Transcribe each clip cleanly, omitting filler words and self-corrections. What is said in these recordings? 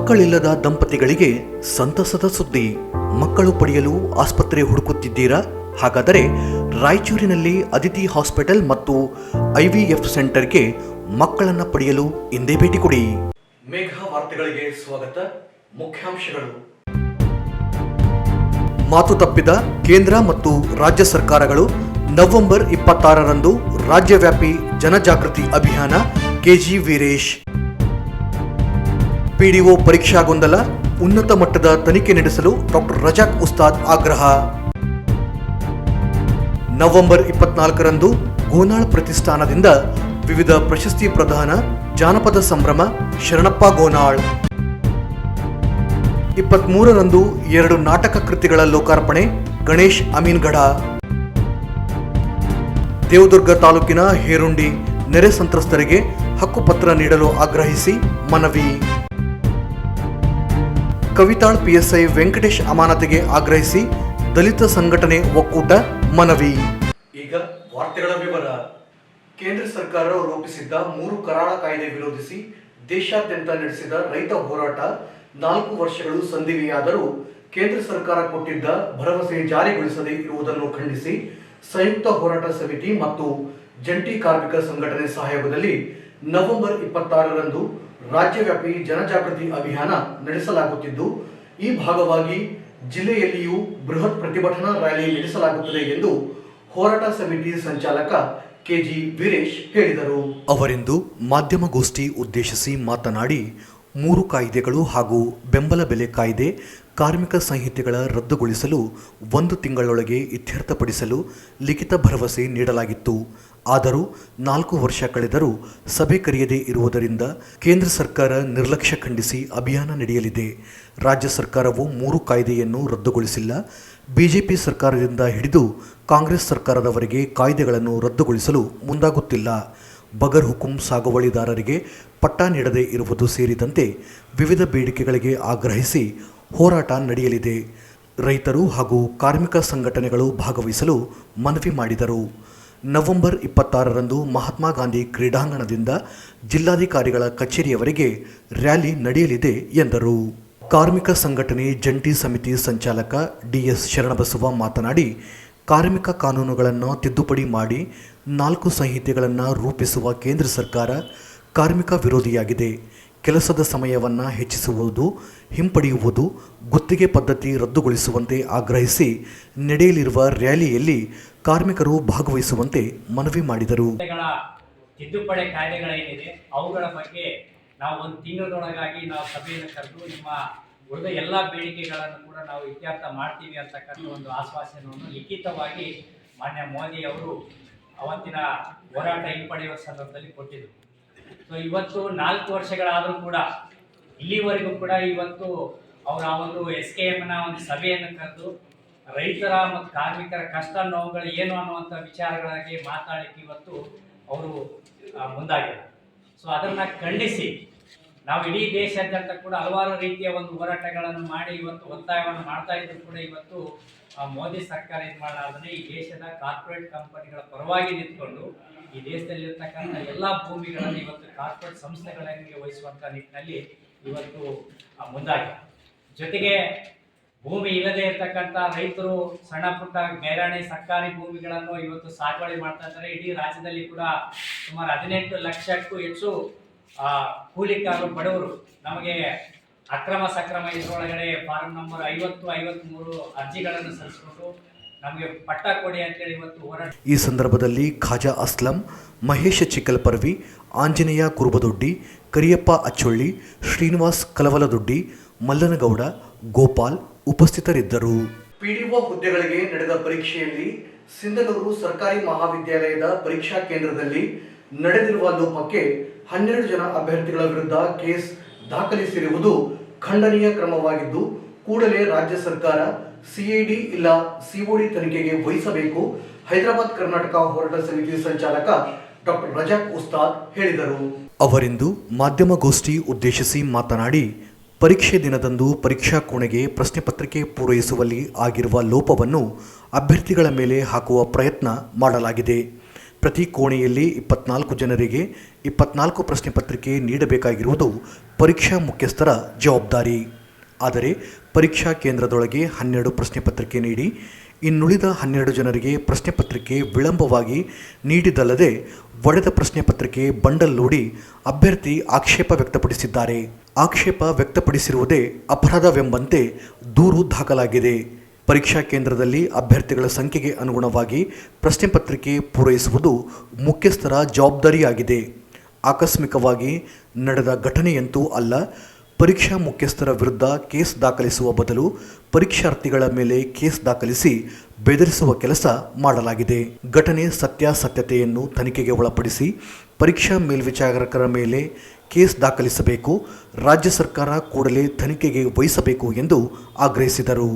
ಮಕ್ಕಳಿಲ್ಲದ ದಂಪತಿಗಳಿಗೆ ಸಂತಸದ ಸುದ್ದಿ. ಮಕ್ಕಳು ಪಡೆಯಲು ಆಸ್ಪತ್ರೆ ಹುಡುಕುತ್ತಿದ್ದೀರಾ? ಹಾಗಾದರೆ ರಾಯಚೂರಿನಲ್ಲಿ ಅದಿತಿ ಹಾಸ್ಪಿಟಲ್ ಮತ್ತು IVF ಸೆಂಟರ್ಗೆ ಮಕ್ಕಳನ್ನು ಪಡೆಯಲು ಇಂದೇ ಭೇಟಿ ಕೊಡಿ. ಮೇಘ ವಾರ್ತೆಗಳಿಗೆ ಸ್ವಾಗತ. ಮುಖ್ಯಾಂಶಗಳು: ಮಾತು ತಪ್ಪಿದ ಕೇಂದ್ರ ಮತ್ತು ರಾಜ್ಯ ಸರ್ಕಾರಗಳು. ನವೆಂಬರ್ 26ರಂದು ರಾಜ್ಯವ್ಯಾಪಿ ಜನಜಾಗೃತಿ ಅಭಿಯಾನ. KG ವೀರೇಶ್. PDO ಪರೀಕ್ಷಾ ಗೊಂದಲ, ಉನ್ನತ ಮಟ್ಟದ ತನಿಖೆ ನಡೆಸಲು ಡಾಕ್ಟರ್ ರಜಾಕ್ ಉಸ್ತಾದ್ ಆಗ್ರಹ. ನವೆಂಬರ್ 24ರಂದು ಗೋನಾಳ್ ಪ್ರತಿಷ್ಠಾನದಿಂದ ವಿವಿಧ ಪ್ರಶಸ್ತಿ ಪ್ರದಾನ. ಜಾನಪದ ಸಂಭ್ರಮ. ಶರಣಪ್ಪ ಗೋನಾಳ್. 23ರಂದು 2 ನಾಟಕ ಕೃತಿಗಳ ಲೋಕಾರ್ಪಣೆ. ಗಣೇಶ್ ಅಮೀನ್ಗಢ. ದೇವದುರ್ಗ ತಾಲೂಕಿನ ಹೇರುಂಡಿ ನೆರೆ ಸಂತ್ರಸ್ತರಿಗೆ ಹಕ್ಕುಪತ್ರ ನೀಡಲು ಆಗ್ರಹಿಸಿ ಮನವಿ. ಕವಿತಾಳ್ PSI ವೆಂಕಟೇಶ್ ಅಮಾನತಿಗೆ ಆಗ್ರಹಿಸಿ ದಲಿತ ಸಂಘಟನೆ ಒಕ್ಕೂಟ ಮನವಿ. ಈಗ ವಾರ್ತೆಗಳ ವಿವರ. ಕೇಂದ್ರ ಸರ್ಕಾರ ರೂಪಿಸಿದ್ದ 3 ಕರಾಳ ಕಾಯ್ದೆ ವಿರೋಧಿಸಿ ದೇಶಾದ್ಯಂತ ನಡೆಸಿದ ರೈತ ಹೋರಾಟ 4 ವರ್ಷಗಳು ಸಂದಿವೆಯಾದರೂ ಕೇಂದ್ರ ಸರ್ಕಾರ ಕೊಟ್ಟಿದ್ದ ಭರವಸೆ ಜಾರಿಗೊಳಿಸದೇ ಇರುವುದನ್ನು ಖಂಡಿಸಿ ಸಂಯುಕ್ತ ಹೋರಾಟ ಸಮಿತಿ ಮತ್ತು ಜಂಟಿ ಕಾರ್ಮಿಕ ಸಂಘಟನೆ ಸಹಯೋಗದಲ್ಲಿ ನವೆಂಬರ್ 26ರಂದು ರಾಜ್ಯವ್ಯಾಪಿ ಜನಜಾಗೃತಿ ಅಭಿಯಾನ ನಡೆಸಲಾಗುತ್ತಿದ್ದು, ಈ ಭಾಗವಾಗಿ ಜಿಲ್ಲೆಯಲ್ಲಿಯೂ ಬೃಹತ್ ಪ್ರತಿಭಟನಾ ರ್ಯಾಲಿ ನಡೆಸಲಾಗುತ್ತದೆ ಎಂದು ಹೋರಾಟ ಸಮಿತಿ ಸಂಚಾಲಕ KG ವೀರೇಶ್ ಹೇಳಿದರು. ಅವರಿಂದು ಮಾಧ್ಯಮಗೋಷ್ಠಿ ಉದ್ದೇಶಿಸಿ ಮಾತನಾಡಿ, 3 ಕಾಯ್ದೆಗಳು ಹಾಗೂ ಬೆಂಬಲ ಬೆಲೆ ಕಾಯ್ದೆ, ಕಾರ್ಮಿಕ ಸಂಹಿತೆಗಳ ರದ್ದುಗೊಳಿಸಲು 1 ತಿಂಗಳೊಳಗೆ ಇತ್ಯರ್ಥಪಡಿಸಲು ಲಿಖಿತ ಭರವಸೆ ನೀಡಲಾಗಿತ್ತು. ಆದರೂ 4 ವರ್ಷ ಕಳೆದರೂ ಸಭೆ ಕರೆಯದೇ ಇರುವುದರಿಂದ ಕೇಂದ್ರ ಸರ್ಕಾರ ನಿರ್ಲಕ್ಷ್ಯ ಖಂಡಿಸಿ ಅಭಿಯಾನ ನಡೆಯಲಿದೆ. ರಾಜ್ಯ ಸರ್ಕಾರವು 3 ಕಾಯ್ದೆಯನ್ನು ರದ್ದುಗೊಳಿಸಿಲ್ಲ. ಬಿಜೆಪಿ ಸರ್ಕಾರದಿಂದ ಹಿಡಿದು ಕಾಂಗ್ರೆಸ್ ಸರ್ಕಾರದವರೆಗೆ ಕಾಯ್ದೆಗಳನ್ನು ರದ್ದುಗೊಳಿಸಲು ಮುಂದಾಗುತ್ತಿಲ್ಲ. ಬಗರ್ ಹುಕುಂ ಸಾಗುವಳಿದಾರರಿಗೆ ಪಟ್ಟ ನೀಡದೇ ಇರುವುದು ಸೇರಿದಂತೆ ವಿವಿಧ ಬೇಡಿಕೆಗಳಿಗೆ ಆಗ್ರಹಿಸಿ ಹೋರಾಟ ನಡೆಯಲಿದೆ. ರೈತರು ಹಾಗೂ ಕಾರ್ಮಿಕ ಸಂಘಟನೆಗಳು ಭಾಗವಹಿಸಲು ಮನವಿ ಮಾಡಿದರು. ನವೆಂಬರ್ 26ರಂದು ಮಹಾತ್ಮ ಗಾಂಧಿ ಕ್ರೀಡಾಂಗಣದಿಂದ ಜಿಲ್ಲಾಧಿಕಾರಿಗಳ ಕಚೇರಿಯವರೆಗೆ ರ್ಯಾಲಿ ನಡೆಯಲಿದೆ ಎಂದರು. ಕಾರ್ಮಿಕ ಸಂಘಟನೆ ಜಂಟಿ ಸಮಿತಿ ಸಂಚಾಲಕ DS ಶರಣಬಸವ ಮಾತನಾಡಿ, ಕಾರ್ಮಿಕ ಕಾನೂನುಗಳನ್ನು ತಿದ್ದುಪಡಿ ಮಾಡಿ 4 ಸಂಹಿತೆಗಳನ್ನು ರೂಪಿಸುವ ಕೇಂದ್ರ ಸರ್ಕಾರ ಕಾರ್ಮಿಕ ವಿರೋಧಿಯಾಗಿದೆ. ಕೆಲಸದ ಸಮಯವನ್ನು ಹೆಚ್ಚಿಸುವುದು, ಹಿಂಪಡೆಯುವುದು, ಗುತ್ತಿಗೆ ಪದ್ಧತಿ ರದ್ದುಗೊಳಿಸುವಂತೆ ಆಗ್ರಹಿಸಿ ನಡೆಯಲಿರುವ ರ್ಯಾಲಿಯಲ್ಲಿ ಕಾರ್ಮಿಕರು ಭಾಗವಹಿಸುವಂತೆ ಮನವಿ ಮಾಡಿದರು. ತಿದ್ದುಪಡಿ ಕಾಯ್ದೆಗಳೇನಿದೆ ಅವುಗಳ ಬಗ್ಗೆ ನಾವು 1 ತಿಂಗಳೊಳಗಾಗಿ ನಾವು ಸಭೆಯನ್ನು ಕರೆದು ನಿಮ್ಮ ಉಳಿದ ಎಲ್ಲ ಬೇಡಿಕೆಗಳನ್ನು ಕೂಡ ನಾವು ಇತ್ಯರ್ಥ ಮಾಡ್ತೀವಿ ಅಂತಕ್ಕಂಥ ಒಂದು ಆಶ್ವಾಸನೆಯನ್ನು ಲಿಖಿತವಾಗಿ ಮಾನ್ಯ ಮೋದಿ ಅವರು ಅವತ್ತಿನ ಹೋರಾಟ ಹಿಂಪಡೆಯುವ ಸಂದರ್ಭದಲ್ಲಿ ಕೊಟ್ಟಿದ್ರು. ಸೊ ಇವತ್ತು 4 ವರ್ಷಗಳಾದರೂ ಕೂಡ ಇಲ್ಲಿವರೆಗೂ ಕೂಡ ಇವತ್ತು ಅವರ ಒಂದು SKMನ ಒಂದು ಸಭೆಯನ್ನು ಕರೆದು ರೈತರ ಮತ್ತು ಕಾರ್ಮಿಕರ ಕಷ್ಟ ನೋವುಗಳು ಏನು ಅನ್ನುವಂಥ ವಿಚಾರಗಳಾಗಿ ಮಾತಾಡಲಿಕ್ಕೆ ಇವತ್ತು ಅವರು ಮುಂದಾಗಿದ್ದಾರೆ. ಸೊ ಅದನ್ನು ಖಂಡಿಸಿ ನಾವು ಇಡೀ ದೇಶಾದ್ಯಂತ ಕೂಡ ಹಲವಾರು ರೀತಿಯ ಒಂದು ಹೋರಾಟಗಳನ್ನು ಮಾಡಿ ಇವತ್ತು ಒತ್ತಾಯವನ್ನು ಮಾಡ್ತಾ ಇದ್ರು ಕೂಡ ಇವತ್ತು ಮೋದಿ ಸರ್ಕಾರ ಇದು ಮಾಡಲಾರ್ದೇ ಈ ದೇಶದ ಕಾರ್ಪೊರೇಟ್ ಕಂಪನಿಗಳ ಪರವಾಗಿ ನಿಂತ್ಕೊಂಡು ಈ ದೇಶದಲ್ಲಿರ್ತಕ್ಕಂಥ ಎಲ್ಲ ಭೂಮಿಗಳನ್ನು ಇವತ್ತು ಕಾರ್ಪೊರೇಟ್ ಸಂಸ್ಥೆಗಳಿಗೆ ವಹಿಸುವಂಥ ನಿಟ್ಟಿನಲ್ಲಿ ಇವತ್ತು ಮುಂದಾಗಿದೆ. ಜೊತೆಗೆ ಭೂಮಿ ಇಲ್ಲದೆ ಇರ್ತಕ್ಕಂಥ ರೈತರು ಸಣ್ಣ ಪುಟ್ಟ ಗೈರಾಣಿ ಸರ್ಕಾರಿ ಭೂಮಿಗಳನ್ನು ಇವತ್ತು ಸಾಗುವಳಿ ಮಾಡ್ತಾ ಇದ್ದಾರೆ. ಇಡೀ ರಾಜ್ಯದಲ್ಲಿ ಕೂಡ ಸುಮಾರು 18 ಲಕ್ಷಕ್ಕೂ ಹೆಚ್ಚು ಕೂಲಿಕಾರರು ಬಡವರು ನಮಗೆ ಅಕ್ರಮ ಸಕ್ರಮ ಇದರೊಳಗಡೆ ಫಾರಂ ನಂಬರ್ 50-53 ಅರ್ಜಿಗಳನ್ನು ಸಲ್ಲಿಸಿಕೊಂಡು ನಮಗೆ ಪಟ್ಟ ಕೊಡಿ ಅಂತೇಳಿ ಇವತ್ತು ಹೋರಾಟ. ಈ ಸಂದರ್ಭದಲ್ಲಿ ಖಾಜಾ ಅಸ್ಲಂ, ಮಹೇಶ್ ಚಿಕ್ಕಲ್ಪರ್ವಿ, ಆಂಜನೇಯ ಕುರುಬದೊಡ್ಡಿ, ಕರಿಯಪ್ಪ ಅಚ್ಚೊಳ್ಳಿ, ಶ್ರೀನಿವಾಸ್ ಕಲವಲದೊಡ್ಡಿ, ಮಲ್ಲನಗೌಡ, ಗೋಪಾಲ್ ಉಪಸ್ಥಿತರಿದ್ದರು. PDO ಹುದ್ದೆಗಳಿಗೆ ನಡೆದ ಪರೀಕ್ಷೆಯಲ್ಲಿ ಸಿಂಧನೂರು ಸರ್ಕಾರಿ ಮಹಾವಿದ್ಯಾಲಯದ ಪರೀಕ್ಷಾ ಕೇಂದ್ರದಲ್ಲಿ ನಡೆದಿರುವ ಲೋಪಕ್ಕೆ 12 ಜನ ಅಭ್ಯರ್ಥಿಗಳ ವಿರುದ್ಧ ಕೇಸ್ ದಾಖಲಿಸಿರುವುದು ಖಂಡನೀಯ ಕ್ರಮವಾಗಿದ್ದು, ಕೂಡಲೇ ರಾಜ್ಯ ಸರ್ಕಾರ CID ಇಲ್ಲ COD ತನಿಖೆಗೆ ವಹಿಸಬೇಕು. ಹೈದರಾಬಾದ್ ಕರ್ನಾಟಕ ಹೋರಾಟ ಸಮಿತಿ ಸಂಚಾಲಕ ಡಾಕ್ಟರ್ ರಜಾಕ್ ಉಸ್ತಾದ್ ಹೇಳಿದರು. ಅವರಿಂದು ಮಾಧ್ಯಮಗೋಷ್ಠಿ ಉದ್ದೇಶಿಸಿ ಮಾತನಾಡಿ, ಪರೀಕ್ಷೆ ದಿನದಂದು ಪರೀಕ್ಷಾ ಕೋಣೆಗೆ ಪ್ರಶ್ನೆ ಪತ್ರಿಕೆ ಪೂರೈಸುವಲ್ಲಿ ಆಗಿರುವ ಲೋಪವನ್ನು ಅಭ್ಯರ್ಥಿಗಳ ಮೇಲೆ ಹಾಕುವ ಪ್ರಯತ್ನ ಮಾಡಲಾಗಿದೆ. ಪ್ರತಿ ಕೋಣೆಯಲ್ಲಿ 24 ಜನರಿಗೆ 24 ಪ್ರಶ್ನೆ ಪತ್ರಿಕೆ ನೀಡಬೇಕಾಗಿರುವುದು ಪರೀಕ್ಷಾ ಮುಖ್ಯಸ್ಥರ ಜವಾಬ್ದಾರಿ. ಆದರೆ ಪರೀಕ್ಷಾ ಕೇಂದ್ರದೊಳಗೆ 12 ಪ್ರಶ್ನೆ ಪತ್ರಿಕೆ ನೀಡಿ ಇನ್ನುಳಿದ 12 ಜನರಿಗೆ ಪ್ರಶ್ನೆ ಪತ್ರಿಕೆ ವಿಳಂಬವಾಗಿ ನೀಡಿದ್ದಲ್ಲದೆ ಒಡೆದ ಪ್ರಶ್ನೆ ಪತ್ರಿಕೆ ಬಂಡಲ್ ಲೋಡಿ ಅಭ್ಯರ್ಥಿ ಆಕ್ಷೇಪ ವ್ಯಕ್ತಪಡಿಸಿದ್ದಾರೆ. ಆಕ್ಷೇಪ ವ್ಯಕ್ತಪಡಿಸಿರುವುದೇ ಅಪರಾಧವೆಂಬಂತೆ ದೂರು ದಾಖಲಾಗಿದೆ. ಪರೀಕ್ಷಾ ಕೇಂದ್ರದಲ್ಲಿ ಅಭ್ಯರ್ಥಿಗಳ ಸಂಖ್ಯೆಗೆ ಅನುಗುಣವಾಗಿ ಪ್ರಶ್ನೆ ಪತ್ರಿಕೆ ಪೂರೈಸುವುದು ಮುಖ್ಯಸ್ಥರ ಜವಾಬ್ದಾರಿಯಾಗಿದೆ. ಆಕಸ್ಮಿಕವಾಗಿ ನಡೆದ ಘಟನೆಯಂತೂ ಅಲ್ಲ. ಪರೀಕ್ಷಾ ಮುಖ್ಯಸ್ಥರ ವಿರುದ್ಧ ಕೇಸ್ ದಾಖಲಿಸುವ ಬದಲು ಪರೀಕ್ಷಾರ್ಥಿಗಳ ಮೇಲೆ ಕೇಸ್ ದಾಖಲಿಸಿ ಬೆದರಿಸುವ ಕೆಲಸ ಮಾಡಲಾಗಿದೆ. ಘಟನೆ ಸತ್ಯಾಸತ್ಯತೆಯನ್ನು ತನಿಖೆಗೆ ಒಳಪಡಿಸಿ ಪರೀಕ್ಷಾ ಮೇಲ್ವಿಚಾರಕರ ಮೇಲೆ ಕೇಸ್ ದಾಖಲಿಸಬೇಕು. ರಾಜ್ಯ ಸರ್ಕಾರ ಕೂಡಲೇ ತನಿಖೆಗೆ ವಹಿಸಬೇಕು ಎಂದು ಆಗ್ರಹಿಸಿದರು.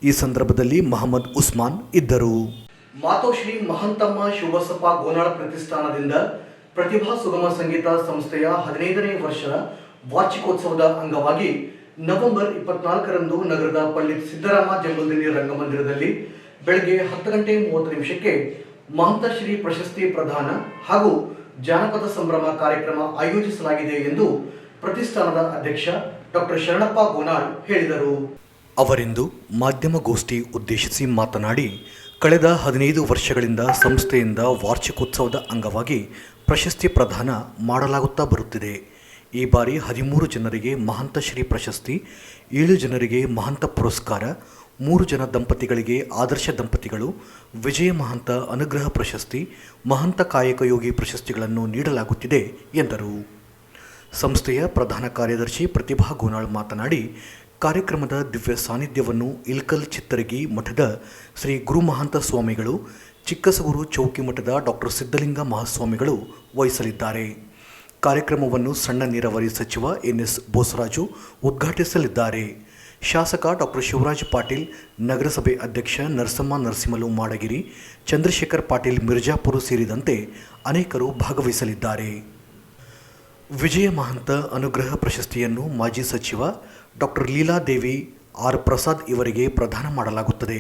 ಈ ಸಂದರ್ಭದಲ್ಲಿ ಮಹಮ್ಮದ್ ಉಸ್ಮಾನ್ ಇದ್ದರು. ಮಾತೋಶ್ರೀ ಮಹಂತಮ್ಮ ಶಿವಬಸಪ್ಪ ಗೋನಾಳ ಪ್ರತಿಷ್ಠಾನದಿಂದ ಪ್ರತಿಭಾ ಸುಗಮ ಸಂಗೀತ ಸಂಸ್ಥೆಯ 15ನೇ ವರ್ಷದ ವಾರ್ಷಿಕೋತ್ಸವದ ಅಂಗವಾಗಿ ನವೆಂಬರ್ 24ರಂದು ನಗರದ ಪಂಡಿತ್ ಸಿದ್ದರಾಮ ಜಂಬಲ್ದಿನ್ನಿ ರಂಗಮಂದಿರದಲ್ಲಿ ಬೆಳಗ್ಗೆ 10:30 ಮಹಂತಶ್ರೀ ಪ್ರಶಸ್ತಿ ಪ್ರದಾನ ಹಾಗೂ ಜಾನಪದ ಸಂಭ್ರಮ ಕಾರ್ಯಕ್ರಮ ಆಯೋಜಿಸಲಾಗಿದೆ ಎಂದು ಪ್ರತಿಷ್ಠಾನದ ಅಧ್ಯಕ್ಷ ಡಾಕ್ಟರ್ ಶರಣಪ್ಪ ಗೋನಾಳ್ ಹೇಳಿದರು. ಅವರಿಂದು ಮಾಧ್ಯಮಗೋಷ್ಠಿ ಉದ್ದೇಶಿಸಿ ಮಾತನಾಡಿ, ಕಳೆದ 15 ವರ್ಷಗಳಿಂದ ಸಂಸ್ಥೆಯಿಂದ ವಾರ್ಷಿಕೋತ್ಸವದ ಅಂಗವಾಗಿ ಪ್ರಶಸ್ತಿ ಪ್ರದಾನ ಮಾಡಲಾಗುತ್ತಾ ಬರುತ್ತಿದೆ. ಈ ಬಾರಿ 13 ಜನರಿಗೆ ಮಹಂತಶ್ರೀ ಪ್ರಶಸ್ತಿ, 7 ಜನರಿಗೆ ಮಹಂತ ಪುರಸ್ಕಾರ, 3 ಜನ ದಂಪತಿಗಳಿಗೆ ಆದರ್ಶ ದಂಪತಿಗಳು, ವಿಜಯ ಮಹಂತ ಅನುಗ್ರಹ ಪ್ರಶಸ್ತಿ, ಮಹಂತ ಕಾಯಕಯೋಗಿ ಪ್ರಶಸ್ತಿಗಳನ್ನು ನೀಡಲಾಗುತ್ತಿದೆ ಎಂದರು. ಸಂಸ್ಥೆಯ ಪ್ರಧಾನ ಕಾರ್ಯದರ್ಶಿ ಪ್ರತಿಭಾ ಗೋನಾಳ್ ಮಾತನಾಡಿ, ಕಾರ್ಯಕ್ರಮದ ದಿವ್ಯ ಸಾನ್ನಿಧ್ಯವನ್ನು ಇಲ್ಕಲ್ ಚಿತ್ತರಗಿ ಮಠದ ಶ್ರೀ ಗುರು ಮಹಾಂತ ಸ್ವಾಮಿಗಳು, ಚಿಕ್ಕಸಗೂರು ಚೌಕಿ ಮಠದ ಡಾಕ್ಟರ್ ಸಿದ್ಧಲಿಂಗ ಮಹಾಸ್ವಾಮಿಗಳು ವಹಿಸಲಿದ್ದಾರೆ. ಕಾರ್ಯಕ್ರಮವನ್ನು ಸಣ್ಣ ನೀರಾವರಿ ಸಚಿವ ಎನ್.ಎಸ್. ಬೋಸರಾಜು ಉದ್ಘಾಟಿಸಲಿದ್ದಾರೆ. ಶಾಸಕ ಡಾಕ್ಟರ್ ಶಿವರಾಜ್ ಪಾಟೀಲ್, ನಗರಸಭೆ ಅಧ್ಯಕ್ಷ ನರಸಮ್ಮ ನರಸಿಂಹಲು ಮಾಡಗಿರಿ, ಚಂದ್ರಶೇಖರ್ ಪಾಟೀಲ್ ಮಿರ್ಜಾಪುರ ಸೇರಿದಂತೆ ಅನೇಕರು ಭಾಗವಹಿಸಲಿದ್ದಾರೆ. ವಿಜಯ ಮಹಂತ ಅನುಗ್ರಹ ಪ್ರಶಸ್ತಿಯನ್ನು ಮಾಜಿ ಸಚಿವ ಡಾಕ್ಟರ್ ಲೀಲಾದೇವಿ ಆರ್ ಪ್ರಸಾದ್ ಇವರಿಗೆ ಪ್ರದಾನ ಮಾಡಲಾಗುತ್ತದೆ.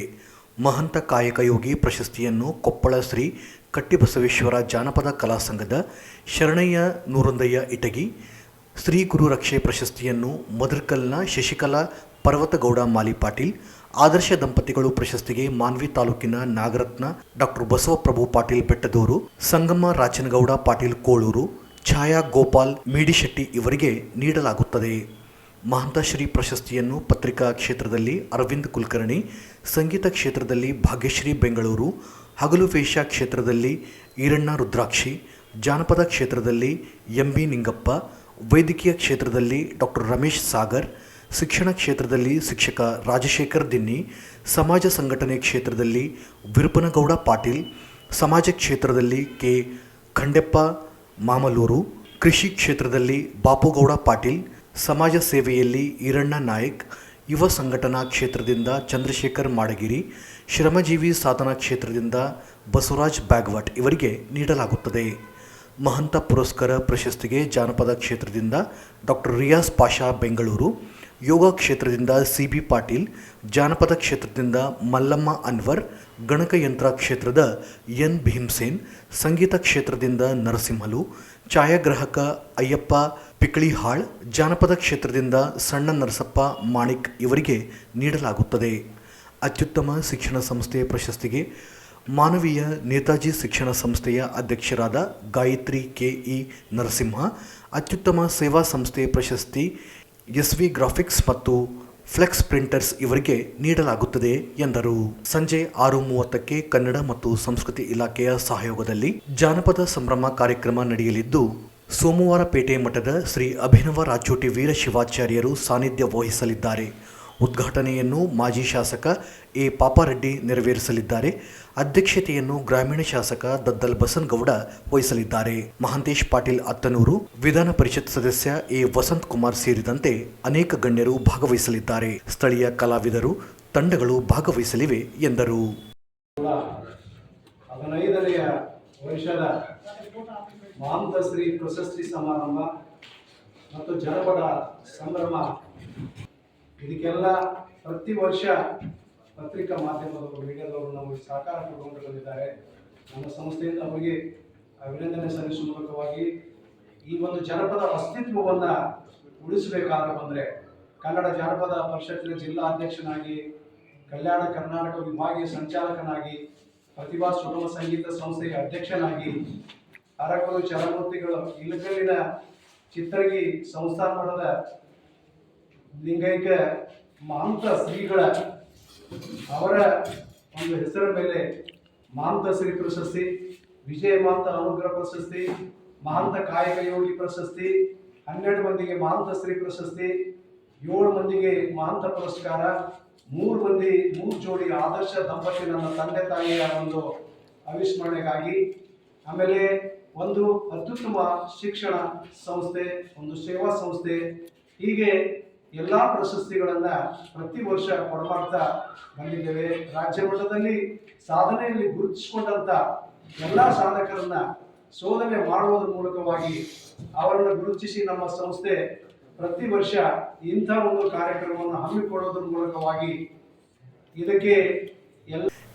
ಮಹಂತ ಕಾಯಕಯೋಗಿ ಪ್ರಶಸ್ತಿಯನ್ನು ಕೊಪ್ಪಳ ಶ್ರೀ ಕಟ್ಟಿಬಸವೇಶ್ವರ ಜಾನಪದ ಕಲಾ ಸಂಘದ ಶರಣಯ್ಯ ನೂರೊಂದಯ್ಯ ಇಟಗಿ, ಶ್ರೀ ಗುರು ರಕ್ಷೆ ಪ್ರಶಸ್ತಿಯನ್ನು ಮದರ್ಕಲ್ನ ಶಶಿಕಲಾ ಪರ್ವತಗೌಡ ಮಾಲಿಪಾಟೀಲ್, ಆದರ್ಶ ದಂಪತಿಗಳು ಪ್ರಶಸ್ತಿಗೆ ಮಾನ್ವಿ ತಾಲೂಕಿನ ನಾಗರತ್ನ ಡಾಕ್ಟರ್ ಬಸವಪ್ರಭು ಪಾಟೀಲ್ ಬೆಟ್ಟದೂರು, ಸಂಗಮ್ಮ ರಾಚನಗೌಡ ಪಾಟೀಲ್ ಕೋಳೂರು, ಛಾಯಾ ಗೋಪಾಲ್ ಮೀಡಿಶೆಟ್ಟಿ ಇವರಿಗೆ ನೀಡಲಾಗುತ್ತದೆ. ಮಹಂತಶ್ರೀ ಪ್ರಶಸ್ತಿಯನ್ನು ಪತ್ರಿಕಾ ಕ್ಷೇತ್ರದಲ್ಲಿ ಅರವಿಂದ್ ಕುಲಕರ್ಣಿ, ಸಂಗೀತ ಕ್ಷೇತ್ರದಲ್ಲಿ ಭಾಗ್ಯಶ್ರೀ ಬೆಂಗಳೂರು, ಹಗಲು ವೇಷ ಕ್ಷೇತ್ರದಲ್ಲಿ ಈರಣ್ಣ ರುದ್ರಾಕ್ಷಿ, ಜಾನಪದ ಕ್ಷೇತ್ರದಲ್ಲಿ ಎಂ.ಬಿ. ನಿಂಗಪ್ಪ, ವೈದ್ಯಕೀಯ ಕ್ಷೇತ್ರದಲ್ಲಿ ಡಾಕ್ಟರ್ ರಮೇಶ್ ಸಾಗರ್, ಶಿಕ್ಷಣ ಕ್ಷೇತ್ರದಲ್ಲಿ ಶಿಕ್ಷಕ ರಾಜಶೇಖರ್ ದಿನ್ನಿ, ಸಮಾಜ ಸಂಘಟನೆ ಕ್ಷೇತ್ರದಲ್ಲಿ ವಿರುಪನಗೌಡ ಪಾಟೀಲ್, ಸಮಾಜ ಕ್ಷೇತ್ರದಲ್ಲಿ ಕೆ ಖಂಡೆಪ್ಪ ಮಾಮಲೂರು, ಕೃಷಿ ಕ್ಷೇತ್ರದಲ್ಲಿ ಬಾಪುಗೌಡ ಪಾಟೀಲ್, ಸಮಾಜ ಸೇವೆಯಲ್ಲಿ ಈರಣ್ಣ ನಾಯಕ್, ಯುವ ಸಂಘಟನಾ ಕ್ಷೇತ್ರದಿಂದ ಚಂದ್ರಶೇಖರ್ ಮಾಡಗಿರಿ, ಶ್ರಮಜೀವಿ ಸಾಧನಾ ಕ್ಷೇತ್ರದಿಂದ ಬಸವರಾಜ್ ಬ್ಯಾಗ್ವಟ್ ಇವರಿಗೆ ನೀಡಲಾಗುತ್ತದೆ. ಮಹಂತ ಪುರಸ್ಕಾರ ಪ್ರಶಸ್ತಿಗೆ ಜಾನಪದ ಕ್ಷೇತ್ರದಿಂದ ಡಾಕ್ಟರ್ ರಿಯಾಜ್ ಪಾಷಾ ಬೆಂಗಳೂರು, ಯೋಗ ಕ್ಷೇತ್ರದಿಂದ ಸಿ.ಬಿ. ಪಾಟೀಲ್, ಜಾನಪದ ಕ್ಷೇತ್ರದಿಂದ ಮಲ್ಲಮ್ಮ ಅನ್ವರ್, ಗಣಕಯಂತ್ರ ಕ್ಷೇತ್ರದ ಎನ್. ಭೀಮ್ಸೇನ್, ಸಂಗೀತ ಕ್ಷೇತ್ರದಿಂದ ನರಸಿಂಹಲು, ಛಾಯಾಗ್ರಾಹಕ ಅಯ್ಯಪ್ಪ ಪಿಕಳಿಹಾಳ್, ಜಾನಪದ ಕ್ಷೇತ್ರದಿಂದ ಸಣ್ಣ ನರಸಪ್ಪ ಮಾಣಿಕ್ ಇವರಿಗೆ ನೀಡಲಾಗುತ್ತದೆ. ಅತ್ಯುತ್ತಮ ಶಿಕ್ಷಣ ಸಂಸ್ಥೆ ಪ್ರಶಸ್ತಿಗೆ ಮಾನವೀಯ ನೇತಾಜಿ ಶಿಕ್ಷಣ ಸಂಸ್ಥೆಯ ಅಧ್ಯಕ್ಷರಾದ ಗಾಯತ್ರಿ ಕೆಇ ನರಸಿಂಹ, ಅತ್ಯುತ್ತಮ ಸೇವಾ ಸಂಸ್ಥೆ ಪ್ರಶಸ್ತಿ SV ಗ್ರಾಫಿಕ್ಸ್ ಮತ್ತು ಫ್ಲೆಕ್ಸ್ ಪ್ರಿಂಟರ್ಸ್ ಇವರಿಗೆ ನೀಡಲಾಗುತ್ತದೆ ಎಂದರು. ಸಂಜೆ 6:30ಕ್ಕೆ ಕನ್ನಡ ಮತ್ತು ಸಂಸ್ಕೃತಿ ಇಲಾಖೆಯ ಸಹಯೋಗದಲ್ಲಿ ಜಾನಪದ ಸಂಭ್ರಮ ಕಾರ್ಯಕ್ರಮ ನಡೆಯಲಿದ್ದು, ಸೋಮವಾರಪೇಟೆ ಮಠದ ಶ್ರೀ ಅಭಿನವ ರಾಚೋಟಿ ವೀರಶಿವಾಚಾರ್ಯರು ಸಾನ್ನಿಧ್ಯ ವಹಿಸಲಿದ್ದಾರೆ. ಉದ್ಘಾಟನೆಯನ್ನು ಮಾಜಿ ಶಾಸಕ ಎ ಪಾಪಾರೆಡ್ಡಿ ನೆರವೇರಿಸಲಿದ್ದಾರೆ. ಅಧ್ಯಕ್ಷತೆಯನ್ನು ಗ್ರಾಮೀಣ ಶಾಸಕ ದದ್ದಲ್ ಬಸನಗೌಡ ವಹಿಸಲಿದ್ದಾರೆ. ಮಹಾಂತೇಶ್ ಪಾಟೀಲ್ ಅತ್ತನೂರು, ವಿಧಾನ ಪರಿಷತ್ ಸದಸ್ಯ ಎ ವಸಂತ್ ಕುಮಾರ್ ಸೇರಿದಂತೆ ಅನೇಕ ಗಣ್ಯರು ಭಾಗವಹಿಸಲಿದ್ದಾರೆ. ಸ್ಥಳೀಯ ಕಲಾವಿದರು, ತಂಡಗಳು ಭಾಗವಹಿಸಲಿವೆ ಎಂದರು. 15ನೇ ವರ್ಷದ ಮಹಾಂತಶ್ರೀ ಪ್ರಶಸ್ತಿ ಸಮಾರಂಭ ಮತ್ತು ಜನಪದ ಸಂಭ್ರಮ ಇದಕ್ಕೆಲ್ಲ ಪ್ರತಿ ವರ್ಷ ಪತ್ರಿಕಾ ಮಾಧ್ಯಮದವರು, ಮೀಡಿಯಾದವರು ನಮಗೆ ಸಹಕಾರ ಕೊಡುವಂತ ಬಂದಿದ್ದಾರೆ. ನಮ್ಮ ಸಂಸ್ಥೆಯಿಂದ ಅವರಿಗೆ ಅಭಿನಂದನೆ ಸಲ್ಲಿಸುವ ಮೂಲಕವಾಗಿ ಈ ಒಂದು ಜನಪದ ಅಸ್ತಿತ್ವವನ್ನು ಉಳಿಸಬೇಕಾದ್ರೆ ಬಂದರೆ ಕನ್ನಡ ಜಾನಪದ ಪರಿಷತ್ತಿನ ಜಿಲ್ಲಾ ಅಧ್ಯಕ್ಷನಾಗಿ, ಕಲ್ಯಾಣ ಕರ್ನಾಟಕ ವಿಭಾಗೀಯ ಸಂಚಾಲಕನಾಗಿ, ಪ್ರತಿಭಾ ಸುಗಮ ಸಂಗೀತ ಸಂಸ್ಥೆಯ ಅಧ್ಯಕ್ಷನಾಗಿ, ಅರಕಲು ಚಲಮೂರ್ತಿಗಳು ಇಲಕಲ್ಲಿನ ಚಿತ್ರಗಿ ಸಂಸ್ಥಾನ ಮಠದ ಲಿಂಗೈಕ ಮಹಂತ ಶ್ರೀಗಳ ಅವರ ಒಂದು ಹೆಸರ ಮೇಲೆ ಮಹಂತ ಶ್ರೀ ಪ್ರಶಸ್ತಿ, ವಿಜಯ ಮಹಂತ ಅನುಗ್ರಹ ಪ್ರಶಸ್ತಿ, ಮಹಂತ ಕಾಯಕ ಯೋಗಿ ಪ್ರಶಸ್ತಿ, 12 ಮಂದಿಗೆ ಮಹಂತ ಶ್ರೀ ಪ್ರಶಸ್ತಿ, 7 ಮಂದಿಗೆ ಮಹಂತ ಪುರಸ್ಕಾರ, 3 ಜೋಡಿ ಆದರ್ಶ ದಂಪತಿ ನನ್ನ ತಂದೆ ತಾಯಿಯ ಒಂದು ಅವಿಸ್ಮರಣೆಗಾಗಿ, ಆಮೇಲೆ ಒಂದು ಅತ್ಯುತ್ತಮ ಶಿಕ್ಷಣ ಸಂಸ್ಥೆ, ಒಂದು ಸೇವಾ ಸಂಸ್ಥೆ, ಹೀಗೆ ಎಲ್ಲ ಪ್ರಶಸ್ತಿಗಳನ್ನ ಪ್ರತಿ ವರ್ಷ ಕೊಡಮಾಡ್ತಾ ಬಂದಿದ್ದೇವೆ. ರಾಜ್ಯ ಮಟ್ಟದಲ್ಲಿ ಸಾಧನೆಯಲ್ಲಿ ಗುರುತಿಸಿಕೊಂಡಂತ ಎಲ್ಲ ಸಾಧಕರನ್ನ ಶೋಧನೆ ಮಾಡುವುದರ ಮೂಲಕವಾಗಿ ಅವರನ್ನು ಗುರುತಿಸಿ ನಮ್ಮ ಸಂಸ್ಥೆ ಪ್ರತಿ ವರ್ಷ ಇಂಥ ಒಂದು ಕಾರ್ಯಕ್ರಮವನ್ನು ಹಮ್ಮಿಕೊಳ್ಳೋದ್ರ ಮೂಲಕವಾಗಿ ಇದಕ್ಕೆ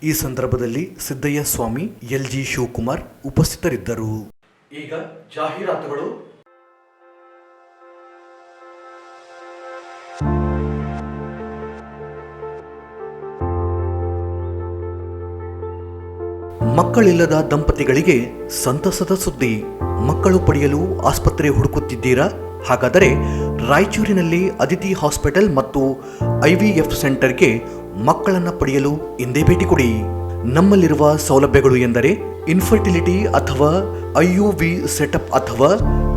ಈ ಸಂದರ್ಭದಲ್ಲಿ ಸಿದ್ದಯ್ಯ ಸ್ವಾಮಿ, LG ಶಿವಕುಮಾರ್ ಉಪಸ್ಥಿತರಿದ್ದರು. ಈಗ ಜಾಹೀರಾತುಗಳು. ಮಕ್ಕಳಿಲ್ಲದ ದಂಪತಿಗಳಿಗೆ ಸಂತಸದ ಸುದ್ದಿ. ಮಕ್ಕಳು ಪಡೆಯಲು ಆಸ್ಪತ್ರೆ ಹುಡುಕುತ್ತಿದ್ದೀರಾ? ಹಾಗಾದರೆ ರಾಯಚೂರಿನಲ್ಲಿ ಅದಿತಿ ಹಾಸ್ಪಿಟಲ್ ಮತ್ತು IVF ಸೆಂಟರ್ಗೆ ಮಕ್ಕಳನ್ನು ಪಡೆಯಲು ಇಂದೇ ಭೇಟಿ ಕೊಡಿ. ನಮ್ಮಲ್ಲಿರುವ ಸೌಲಭ್ಯಗಳು ಎಂದರೆ ಇನ್ಫರ್ಟಿಲಿಟಿ ಅಥವಾ IUV ಸೆಟಪ್ ಅಥವಾ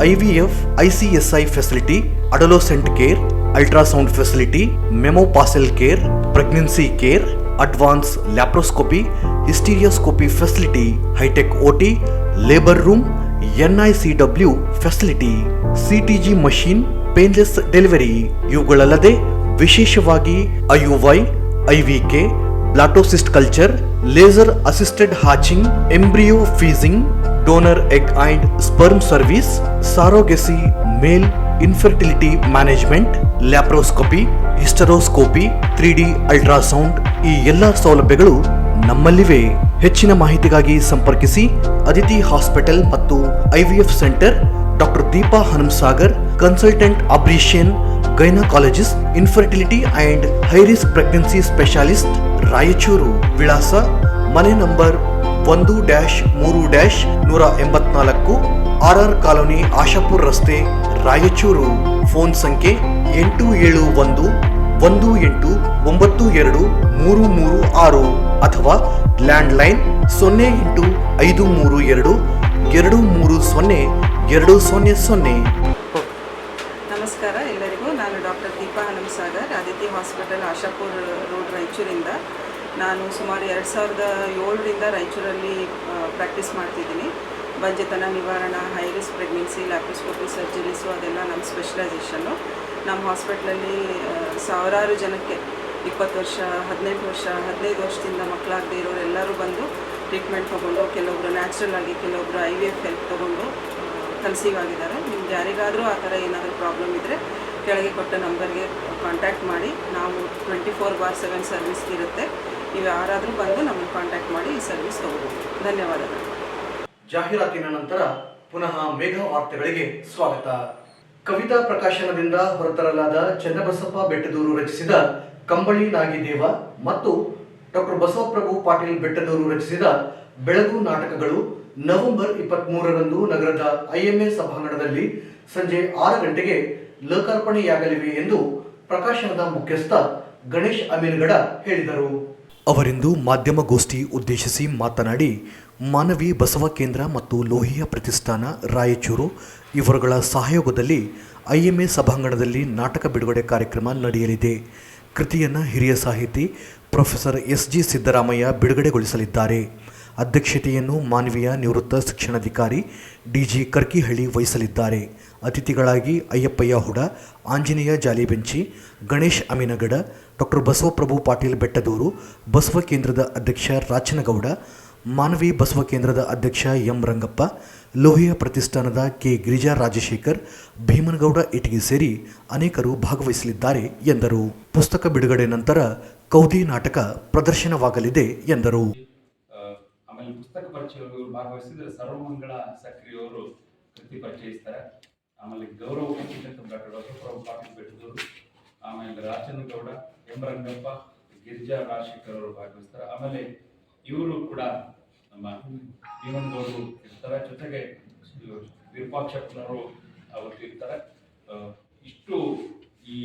IVF ICSI facility, adolescent care, ultrasound facility, menopausal care, pregnancy care, advance laparoscopy, hysteroscopy facility, hitech OT, labour room, NICW facility, CTG machine, painless delivery. ಇವುಗಳಲ್ಲದೆ ವಿಶೇಷವಾಗಿ IUI, IVK, blastocyst culture, laser assisted hatching, embryo freezing, donor egg and sperm service, surrogacy, male infertility management, laparoscopy, hysteroscopy, 3D ultrasound, ಈ ಎಲ್ಲ ಸೌಲಭ್ಯಗಳು ನಮ್ಮಲ್ಲಿವೆ. ಹೆಚ್ಚಿನ ಮಾಹಿತಿಗಾಗಿ ಸಂಪರ್ಕಿಸಿ Aditi hospital ಮತ್ತು IVF centre, doctor Deepa Hanumasagar, consultant obstetrician, gynaecologist, infertility and high risk pregnancy specialist, Raichur. ವಿಳಾಸ ಮನೆ ನಂಬರ್ 1-3-184, RR ಕಾಲೋನಿ, ಆಶಾಪುರ್ ರಸ್ತೆ, ರಾಯಚೂರು. ಫೋನ್ ಸಂಖ್ಯೆ 8711892336 ಅಥವಾ ಲ್ಯಾಂಡ್ಲೈನ್ 085322300200. ನಮಸ್ಕಾರ ಎಲ್ಲರಿಗೂ. ನಾನು doctor Deepa Hanumasagar, Aditi hospital, Ashapur road, ರಾಯಚೂರಿಂದ. ನಾನು ಸುಮಾರು 2007ರಿಂದ ರಾಯಚೂರಲ್ಲಿ ಪ್ರಾಕ್ಟೀಸ್ ಮಾಡ್ತಿದ್ದೀನಿ. ಬಂಜೆತನ ನಿವಾರಣಾ, high risk pregnancy, laparoscopy surgeries ಅದೆಲ್ಲ ನಮ್ಮ ಸ್ಪೆಷಲೈಸೇಷನ್ನು. ನಮ್ಮ ಹಾಸ್ಪಿಟ್ಲಲ್ಲಿ ಸಾವಿರಾರು ಜನಕ್ಕೆ 20 ವರ್ಷ, 18 ವರ್ಷ, 15 ವರ್ಷದಿಂದ ಮಕ್ಕಳಾಗದೇ ಇರೋರೆಲ್ಲರೂ ಬಂದು ಟ್ರೀಟ್ಮೆಂಟ್ ತೊಗೊಂಡು, ಕೆಲವೊಬ್ಬರು ನ್ಯಾಚುರಲ್ ಆಗಿ, ಕೆಲವೊಬ್ಬರು IVF ಹೆಲ್ಪ್ ತೊಗೊಂಡು ಕನ್ಸೀವ್ ಆಗಿದ್ದಾರೆ. ನಿಮ್ಗೆ ಯಾರಿಗಾದರೂ ಆ ಥರ ಏನಾದರೂ ಪ್ರಾಬ್ಲಮ್ ಇದ್ದರೆ ಕೆಳಗೆ ಕೊಟ್ಟ ನಂಬರ್ಗೆ ಕಾಂಟ್ಯಾಕ್ಟ್ ಮಾಡಿ. ನಾವು 24/7 ಸರ್ವಿಸ್ ಇರುತ್ತೆ. ನೀವು ಯಾರಾದರೂ ಬಂದು ನಮ್ಮನ್ನು ಕಾಂಟ್ಯಾಕ್ಟ್ ಮಾಡಿ ಈ ಸರ್ವಿಸ್ ತೊಗೋಬೋದು. ಧನ್ಯವಾದಗಳು. ಜಾಹೀರಾತಿನ ನಂತರ ಪುನಃ ಮೇಘ ವಾರ್ತೆಗಳಿಗೆ ಸ್ವಾಗತ. ಕವಿತಾ ಪ್ರಕಾಶನದಿಂದ ಹೊರತರಲಾದ ಚನ್ನಬಸಪ್ಪ ಬೆಟ್ಟದೂರು ರಚಿಸಿದ ಕಂಬಳಿ ನಾಗಿದೇವ ಮತ್ತು ಡಾಕ್ಟರ್ ಬಸವಪ್ರಭು ಪಾಟೀಲ್ ಬೆಟ್ಟದವರು ರಚಿಸಿದ ಬೆಳಗು ನಾಟಕಗಳು ನವೆಂಬರ್ 23ರಂದು ನಗರದ IMA ಸಭಾಂಗಣದಲ್ಲಿ ಸಂಜೆ 6 ಗಂಟೆಗೆ ಲೋಕಾರ್ಪಣೆಯಾಗಲಿವೆ ಎಂದು ಪ್ರಕಾಶನದ ಮುಖ್ಯಸ್ಥ ಗಣೇಶ್ ಅಮೀನ್ಗಡ ಹೇಳಿದರು. ಅವರಿಂದು ಮಾಧ್ಯಮಗೋಷ್ಠಿ ಉದ್ದೇಶಿಸಿ ಮಾತನಾಡಿ, ಮಾನವಿ ಬಸವ ಕೇಂದ್ರ ಮತ್ತು ಲೋಹಿಯಾ ಪ್ರತಿಷ್ಠಾನ ರಾಯಚೂರು ಇವರುಗಳ ಸಹಯೋಗದಲ್ಲಿ IMA ಸಭಾಂಗಣದಲ್ಲಿ ನಾಟಕ ಬಿಡುಗಡೆ ಕಾರ್ಯಕ್ರಮ ನಡೆಯಲಿದೆ. ಕೃತಿಯನ್ನು ಹಿರಿಯ ಸಾಹಿತಿ ಪ್ರೊಫೆಸರ್ SG ಸಿದ್ದರಾಮಯ್ಯ ಬಿಡುಗಡೆಗೊಳಿಸಲಿದ್ದಾರೆ. ಅಧ್ಯಕ್ಷತೆಯನ್ನು ಮಾನವೀಯ ನಿವೃತ್ತ ಶಿಕ್ಷಣಾಧಿಕಾರಿ DG ಕರ್ಕಿಹಳ್ಳಿ ವಹಿಸಲಿದ್ದಾರೆ. ಅತಿಥಿಗಳಾಗಿ ಅಯ್ಯಪ್ಪಯ್ಯ ಹುಡ, ಆಂಜನೇಯ ಜಾಲಿಬೆಂಚಿ, ಗಣೇಶ್ ಅಮೀನಗಡ, ಡಾಕ್ಟರ್ ಬಸವಪ್ರಭು ಪಾಟೀಲ್ ಬೆಟ್ಟದೂರು, ಬಸವ ಕೇಂದ್ರದ ಅಧ್ಯಕ್ಷ ರಾಚನಗೌಡ, ಮಾನವಿ ಬಸವ ಕೇಂದ್ರದ ಅಧ್ಯಕ್ಷ M ರಂಗಪ್ಪ, ಲೋಹಿಯಾ ಪ್ರತಿಷ್ಠಾನದ K ಗಿರಿಜಾ ರಾಜಶೇಖರ್, ಭೀಮನಗೌಡ ಇಟಗಿ ಸೇರಿ ಅನೇಕರು ಭಾಗವಹಿಸಲಿದ್ದಾರೆ ಎಂದರು. ಪುಸ್ತಕ ಬಿಡುಗಡೆ ನಂತರ ಕೌದಿ ನಾಟಕ ಪ್ರದರ್ಶನವಾಗಲಿದೆ ಎಂದರು. ಆಮೇಲೆ ಪುಸ್ತಕ ಪರಿಚಯವರು ಭಾಗವಹಿಸಿದ್ರೆ ಸರ್ವಮಂಗಳ ಸಕ್ರಿಯವರು ಕೃತಿ ಪರಿಚಯಿಸ್ತಾರೆ. ಆಮೇಲೆ ಗೌರವ ಡಾಕ್ಟರ್ ಬಸವಪ್ರಭು ಪಾಟೀಲ್ ಬೆಟ್ಟದೂರು, ಆಮೇಲೆ ರಾಚನಗೌಡ, M ರಂಗಪ್ಪ, ಗಿರಿಜಾ ರಾಜಶೇಖರ್ ಅವರು ಭಾಗವಹಿಸ್ತಾರೆ. ಆಮೇಲೆ ಇವರು ಕೂಡ ನಮ್ಮ ಭೀಮನಗೌಡರು ಇರ್ತಾರೆ, ಜೊತೆಗೆ ವಿರೂಪಾಕ್ಷಪ್ಪನವರು ಅವತ್ತು ಇರ್ತಾರೆ. ಇಷ್ಟು ಈ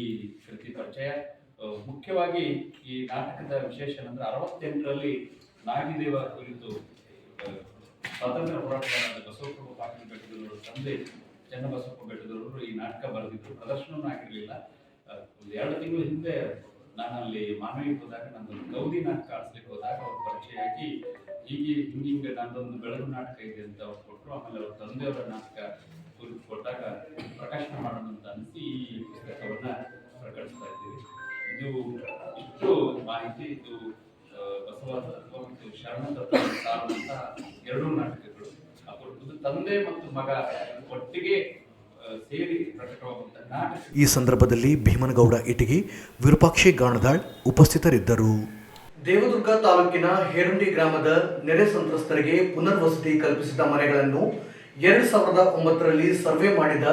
ಕೃತಿ ಪರಿಚಯ. ಮುಖ್ಯವಾಗಿ ಈ ನಾಟಕದ ವಿಶೇಷ ಅಂದ್ರೆ 68ರಲ್ಲಿ ನಾಗಿದೇವ ಕುರಿತು ಸ್ವಾತಂತ್ರ್ಯ ಹೋರಾಟಗಾರರಾದ ಬಸವಪ್ರಭು ಪಾಟೀಲ್ ಬೆಟ್ಟದೂರು ತಂದೆ ಚನ್ನಬಸಪ್ಪ ಬೆಟ್ಟದವರು ಈ ನಾಟಕ ಬರೆದಿದ್ರು. ಪ್ರದರ್ಶನವೂ ಆಗಿರಲಿಲ್ಲ. ಒಂದು 2 ತಿಂಗಳ ಹಿಂದೆ ನಾನು ಅಲ್ಲಿ ಮಾನವಿಗೆ ಹೋದಾಗ ನಂದೊಂದು ಗೌದಿ ನಾಟಕ ಆಡಿಸ್ಲಿಕ್ಕೆ ಹೋದಾಗ ಅವ್ರು ಪರಿಚಯ ಆಗಿ ಹಿಂಗೆ ನಂದೊಂದು ಬೆಳಗು ನಾಟಕ ಇದೆ ಅಂತ ಅವ್ರು ಕೊಟ್ಟರು. ಆಮೇಲೆ ಅವ್ರ ತಂದೆಯವರ ನಾಟಕ ಕುರಿತು ಕೊಟ್ಟಾಗ ಪ್ರಕಾಶನ ಮಾಡೋಣ ಅಂತ ಅನಿಸಿ ಈ ಪುಸ್ತಕವನ್ನ ಪ್ರಕಟಿಸ್ತಾ ಇದ್ದೀವಿ. ಇದು ಇಷ್ಟು ಮಾಹಿತಿ. ಇದು ಬಸವ ತತ್ವ ಮತ್ತು ಶರಣ ತತ್ವ ಸಾರುವಂತ 2 ನಾಟಕಗಳು. ಇದು ತಂದೆ ಮತ್ತು ಮಗ ಒಟ್ಟಿಗೆ ಸೇರಿ ಪ್ರಕಟವಾಗುವಂತ ನಾಟಕ. ಈ ಸಂದರ್ಭದಲ್ಲಿ ಭೀಮನಗೌಡ ಇಟಗಿ, ವಿರೂಪಾಕ್ಷಿ ಗಾಣದಾಳ್ ಉಪಸ್ಥಿತರಿದ್ದರು. ದೇವದುರ್ಗ ತಾಲೂಕಿನ ಹೇರುಂಡಿ ಗ್ರಾಮದ ನೆರೆ ಸಂತ್ರಸ್ತರಿಗೆ ಪುನರ್ವಸತಿ ಕಲ್ಪಿಸಿದ ಮನೆಗಳನ್ನು 2009ರಲ್ಲಿ ಸರ್ವೆ ಮಾಡಿದ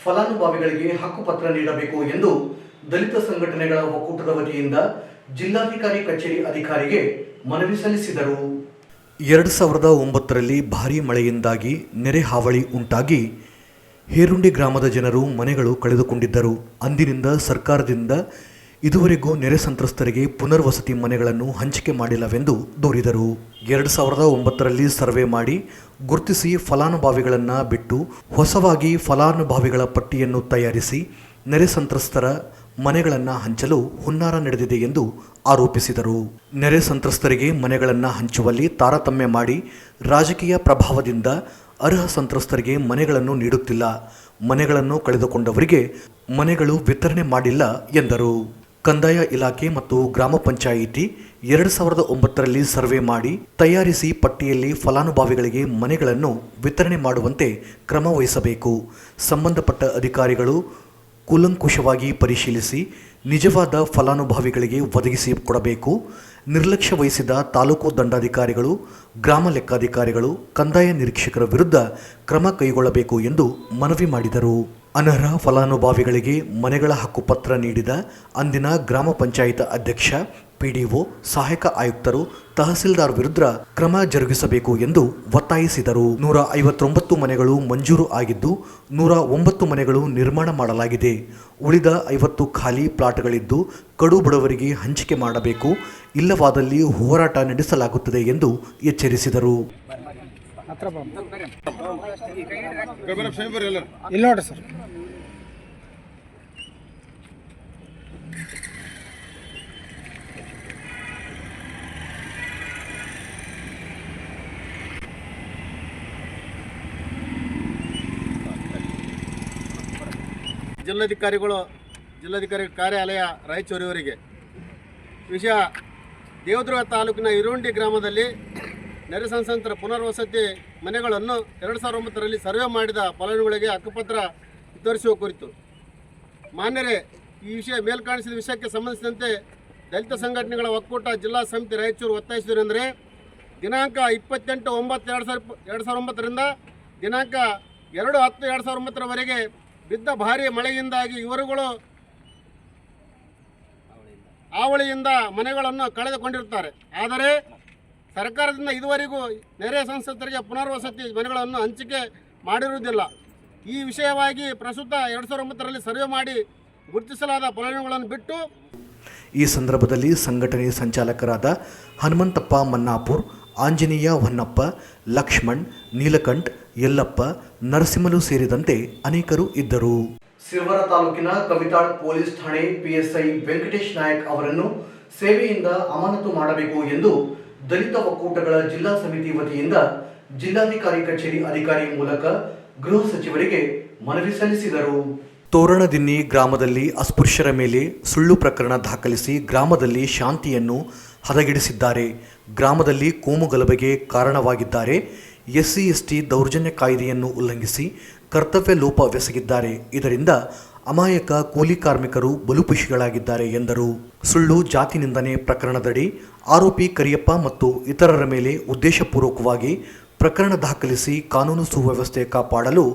ಫಲಾನುಭವಿಗಳಿಗೆ ಹಕ್ಕುಪತ್ರ ನೀಡಬೇಕು ಎಂದು ದಲಿತ ಸಂಘಟನೆಗಳ ಒಕ್ಕೂಟದ ವತಿಯಿಂದ ಜಿಲ್ಲಾಧಿಕಾರಿ ಕಚೇರಿ ಅಧಿಕಾರಿಗೆ ಮನವಿ ಸಲ್ಲಿಸಿದರು. 2009ರಲ್ಲಿ ಭಾರೀ ಮಳೆಯಿಂದಾಗಿ ನೆರೆ ಹಾವಳಿ ಉಂಟಾಗಿ ಹೇರುಂಡಿ ಗ್ರಾಮದ ಜನರು ಮನೆಗಳು ಕಳೆದುಕೊಂಡಿದ್ದರು. ಅಂದಿನಿಂದ ಸರ್ಕಾರದಿಂದ ಇದುವರೆಗೂ ನೆರೆ ಸಂತ್ರಸ್ತರಿಗೆ ಪುನರ್ವಸತಿ ಮನೆಗಳನ್ನು ಹಂಚಿಕೆ ಮಾಡಿಲ್ಲವೆಂದು ದೂರಿದರು. 2009ರಲ್ಲಿ ಸರ್ವೆ ಮಾಡಿ ಗುರುತಿಸಿ ಫಲಾನುಭವಿಗಳನ್ನು ಬಿಟ್ಟು ಹೊಸವಾಗಿ ಫಲಾನುಭವಿಗಳ ಪಟ್ಟಿಯನ್ನು ತಯಾರಿಸಿ ನೆರೆ ಸಂತ್ರಸ್ತರ ಮನೆಗಳನ್ನು ಹಂಚಲು ಹುನ್ನಾರ ನಡೆದಿದೆ ಎಂದು ಆರೋಪಿಸಿದರು. ನೆರೆ ಸಂತ್ರಸ್ತರಿಗೆ ಮನೆಗಳನ್ನು ಹಂಚುವಲ್ಲಿ ತಾರತಮ್ಯ ಮಾಡಿ ರಾಜಕೀಯ ಪ್ರಭಾವದಿಂದ ಅರ್ಹ ಸಂತ್ರಸ್ತರಿಗೆ ಮನೆಗಳನ್ನು ನೀಡುತ್ತಿಲ್ಲ. ಮನೆಗಳನ್ನು ಕಳೆದುಕೊಂಡವರಿಗೆ ಮನೆಗಳು ವಿತರಣೆ ಮಾಡಿಲ್ಲ ಎಂದರು. ಕಂದಾಯ ಇಲಾಖೆ ಮತ್ತು ಗ್ರಾಮ ಪಂಚಾಯಿತಿ 2009ರಲ್ಲಿ ಸರ್ವೆ ಮಾಡಿ ತಯಾರಿಸಿ ಪಟ್ಟಿಯಲ್ಲಿ ಫಲಾನುಭವಿಗಳಿಗೆ ಮನೆಗಳನ್ನು ವಿತರಣೆ ಮಾಡುವಂತೆ ಕ್ರಮ ವಹಿಸಬೇಕು. ಸಂಬಂಧಪಟ್ಟ ಅಧಿಕಾರಿಗಳು ಕೂಲಂಕುಷವಾಗಿ ಪರಿಶೀಲಿಸಿ ನಿಜವಾದ ಫಲಾನುಭವಿಗಳಿಗೆ ಒದಗಿಸಿಕೊಡಬೇಕು. ನಿರ್ಲಕ್ಷ್ಯ ವಹಿಸಿದ ತಾಲೂಕು ದಂಡಾಧಿಕಾರಿಗಳು, ಗ್ರಾಮ ಲೆಕ್ಕಾಧಿಕಾರಿಗಳು, ಕಂದಾಯ ನಿರೀಕ್ಷಕರ ವಿರುದ್ಧ ಕ್ರಮ ಕೈಗೊಳ್ಳಬೇಕು ಎಂದು ಮನವಿ ಮಾಡಿದರು. ಅನರ್ಹ ಫಲಾನುಭವಿಗಳಿಗೆ ಮನೆಗಳ ಹಕ್ಕುಪತ್ರ ನೀಡಿದ ಅಂದಿನ ಗ್ರಾಮ ಪಂಚಾಯತ್ ಅಧ್ಯಕ್ಷ, PDO, ಸಹಾಯಕ ಆಯುಕ್ತರು, ತಹಸೀಲ್ದಾರ್ ವಿರುದ್ಧ ಕ್ರಮ ಜರುಗಿಸಬೇಕು ಎಂದು ಒತ್ತಾಯಿಸಿದರು. 159 ಮನೆಗಳು ಮಂಜೂರು ಆಗಿದ್ದು 109 ಮನೆಗಳು ನಿರ್ಮಾಣ ಮಾಡಲಾಗಿದೆ. ಉಳಿದ 50 ಖಾಲಿ ಪ್ಲಾಟ್ಗಳಿದ್ದು ಕಡು ಬಡವರಿಗೆ ಹಂಚಿಕೆ ಮಾಡಬೇಕು. ಇಲ್ಲವಾದಲ್ಲಿ ಹೋರಾಟ ನಡೆಸಲಾಗುತ್ತದೆ ಎಂದು ಎಚ್ಚರಿಸಿದರು. ಇಲ್ಲ ನೋಡ್ರಿ ಸರ್. ಜಿಲ್ಲಾಧಿಕಾರಿ ಕಾರ್ಯಾಲಯ ರಾಯಚೂರಿವರಿಗೆ ವಿಷಯ, ದೇವದುರ್ಗ ತಾಲೂಕಿನ ಹಿರುಂಡಿ ಗ್ರಾಮದಲ್ಲಿ ನೆರೆ ಸಂತ್ರಸ್ತರ ಪುನರ್ವಸತಿ ಮನೆಗಳನ್ನು 2009ರಲ್ಲಿ ಸರ್ವೆ ಮಾಡಿದ ಫಲಾನುಭವಿಗಳಿಗೆ ಹಕ್ಕುಪತ್ರ ವಿತರಿಸುವ ಕುರಿತು ಮಾನ್ಯರೇ, ಈ ವಿಷಯ ಮೇಲ್ಕಾಣಿಸಿದ ವಿಷಯಕ್ಕೆ ಸಂಬಂಧಿಸಿದಂತೆ ದಲಿತ ಸಂಘಟನೆಗಳ ಒಕ್ಕೂಟ ಜಿಲ್ಲಾ ಸಮಿತಿ ರಾಯಚೂರು ಒತ್ತಾಯಿಸಿದರೆಂದರೆ, ದಿನಾಂಕ 28/9/2009ರಿಂದ ದಿನಾಂಕ 2/10/2009ರವರೆಗೆ ಬಿದ್ದ ಭಾರೀ ಮಳೆಯಿಂದಾಗಿ ಇವರುಗಳು ಹಾವಳಿಯಿಂದ ಮನೆಗಳನ್ನು ಕಳೆದುಕೊಂಡಿರುತ್ತಾರೆ. ಆದರೆ ಸರ್ಕಾರದಿಂದ ಇದುವರೆಗೂ ನೆರೆ ಸಂತ್ರಸ್ತರಿಗೆ ಪುನರ್ವಸತಿ ಮನೆಗಳನ್ನು ಹಂಚಿಕೆ ಮಾಡಿರುವುದಿಲ್ಲ. ಈ ವಿಷಯವಾಗಿ ಪ್ರಸ್ತುತ 2009ರಲ್ಲಿ ಸರ್ವೆ ಮಾಡಿ ಗುರುತಿಸಲಾದ ಫಲಾನುಭವಿಗಳನ್ನು ಬಿಟ್ಟು ಈ ಸಂದರ್ಭದಲ್ಲಿ ಸಂಘಟನೆ ಸಂಚಾಲಕರಾದ ಹನುಮಂತಪ್ಪ ಮನ್ನಾಪುರ್, ಆಂಜನೇಯ ಹೊನ್ನಪ್ಪ, ಲಕ್ಷ್ಮಣ್, ನೀಲಕಂಠ್, ಯಲ್ಲಪ್ಪ, ನರಸಿಂಹಲು ಸೇರಿದಂತೆ ಅನೇಕರು ಇದ್ದರು. ಸಿರ್ವರ ತಾಲೂಕಿನ ಕವಿತಾಳ್ ಪೊಲೀಸ್ ಠಾಣೆ ಪಿಎಸ್ಐ ವೆಂಕಟೇಶ್ ನಾಯಕ್ ಅವರನ್ನು ಸೇವೆಯಿಂದ ಅಮಾನತು ಮಾಡಬೇಕು ಎಂದು ದಲಿತ ಒಕ್ಕೂಟಗಳ ಜಿಲ್ಲಾ ಸಮಿತಿ ವತಿಯಿಂದ ಜಿಲ್ಲಾಧಿಕಾರಿ ಕಚೇರಿ ಅಧಿಕಾರಿ ಮೂಲಕ ಗೃಹ ಸಚಿವರಿಗೆ ಮನವಿ ಸಲ್ಲಿಸಿದರು. ತೋರಣದಿನ್ನಿ ಗ್ರಾಮದಲ್ಲಿ ಅಸ್ಪೃಶ್ಯರ ಮೇಲೆ ಸುಳ್ಳು ಪ್ರಕರಣ ದಾಖಲಿಸಿ ಗ್ರಾಮದಲ್ಲಿ ಶಾಂತಿಯನ್ನು ಹದಗೆಡಿಸಿದ್ದಾರೆ. ಗ್ರಾಮದಲ್ಲಿ ಕೋಮು ಗಲಭೆಗೆ ಕಾರಣವಾಗಿದ್ದಾರೆ. SC/ST ದೌರ್ಜನ್ಯ ಕಾಯ್ದೆಯನ್ನು ಉಲ್ಲಂಘಿಸಿ ಕರ್ತವ್ಯ ಲೋಪವೆಸಗಿದ್ದಾರೆ. ಇದರಿಂದ ಅಮಾಯಕ ಕೂಲಿ ಕಾರ್ಮಿಕರು ಬಲುಪುಷಿಗಳಾಗಿದ್ದಾರೆ ಎಂದರು. ಸುಳ್ಳು ಜಾತಿ ನಿಂದನೆ ಪ್ರಕರಣದಡಿ ಆರೋಪಿ ಕರಿಯಪ್ಪ ಮತ್ತು ಇತರರ ಮೇಲೆ ಉದ್ದೇಶಪೂರ್ವಕವಾಗಿ ಪ್ರಕರಣ ದಾಖಲಿಸಿ ಕಾನೂನು ಸುವ್ಯವಸ್ಥೆ ಕಾಪಾಡಲು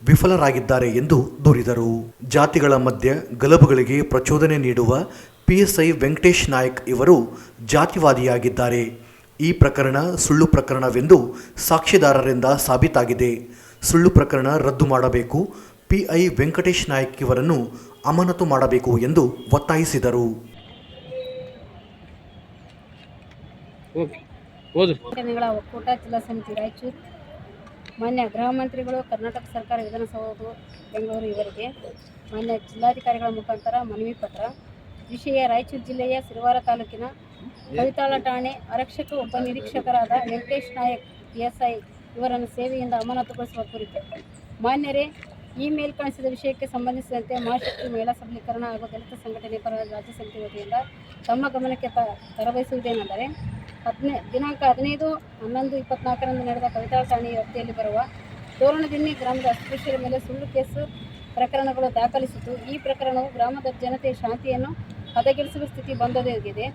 ವಿಫಲರಾಗಿದ್ದಾರೆ ಎಂದು ದೂರಿದರು. ಜಾತಿಗಳ ಮಧ್ಯೆ ಗಲಭೆಗಳಿಗೆ ಪ್ರಚೋದನೆ ನೀಡುವ PSI ವೆಂಕಟೇಶ್ ನಾಯಕ್ ಇವರು ಜಾತಿವಾದಿಯಾಗಿದ್ದಾರೆ. ಈ ಪ್ರಕರಣ ಸುಳ್ಳು ಪ್ರಕರಣವೆಂದು ಸಾಕ್ಷಿದಾರರಿಂದ ಸಾಬೀತಾಗಿದೆ. ಸುಳ್ಳು ಪ್ರಕರಣ ರದ್ದು ಮಾಡಬೇಕು, PI ವೆಂಕಟೇಶ್ ನಾಯಕ್ ಇವರನ್ನು ಅಮಾನತು ಮಾಡಬೇಕು ಎಂದು ಒತ್ತಾಯಿಸಿದರು. ಸಂಘಟನೆಗಳ ಒಕ್ಕೂಟ ಜಿಲ್ಲಾ ಸಮಿತಿ ರಾಯಚೂರು, ಮಾನ್ಯ ಗೃಹ ಮಂತ್ರಿಗಳು, ಕರ್ನಾಟಕ ಸರ್ಕಾರ, ವಿಧಾನಸೌಧ ಬೆಂಗಳೂರು ಇವರಿಗೆ ಮಾನ್ಯ ಜಿಲ್ಲಾಧಿಕಾರಿಗಳ ಮುಖಾಂತರ ಮನವಿ ಪತ್ರ. ವಿಷಯ: ರಾಯಚೂರು ಜಿಲ್ಲೆಯ ಸಿರವಾರ ತಾಲೂಕಿನ ಕವಿತಾಳ ಠಾಣೆ ಆರಕ್ಷಕ ಉಪ ನಿರೀಕ್ಷಕರಾದ ವೆಂಕಟೇಶ್ ನಾಯಕ್ PSI ಇವರನ್ನು ಸೇವೆಯಿಂದ ಅಮಾನತುಗೊಳಿಸುವ ಕುರಿತು. ಮಾನ್ಯರೇ, ಈ ಮೇಲ್ಕಾಣಿಸಿದ ವಿಷಯಕ್ಕೆ ಸಂಬಂಧಿಸಿದಂತೆ ಮಹಾಶಕ್ತಿ ಮಹಿಳಾ ಸಬಲೀಕರಣ ಹಾಗೂ ದಲಿತ ಸಂಘಟನೆ ಪರ ರಾಜ್ಯ ಸಮಿತಿ ವತಿಯಿಂದ ತಮ್ಮ ಗಮನಕ್ಕೆ ತರಬಯಸುವುದೇನೆಂದರೆ, ದಿನಾಂಕ 15/11/24 ನಡೆದ ಕವಿತಾಳ ಠಾಣೆ ವ್ಯಾಪ್ತಿಯಲ್ಲಿ ಬರುವ ತೋರಣದಿನ್ನಿ ಗ್ರಾಮದ ಅಸ್ಪೃಶ್ಯರ ಮೇಲೆ ಸುಳ್ಳು ಕೇಸು ಪ್ರಕರಣಗಳು ದಾಖಲಿಸಿತು. ಈ ಪ್ರಕರಣವು ಗ್ರಾಮದ ಜನತೆಯ ಶಾಂತಿಯನ್ನು ಹದಗೆಡಿಸುವ ಸ್ಥಿತಿ ಬಂದೊದಗಿದೆ.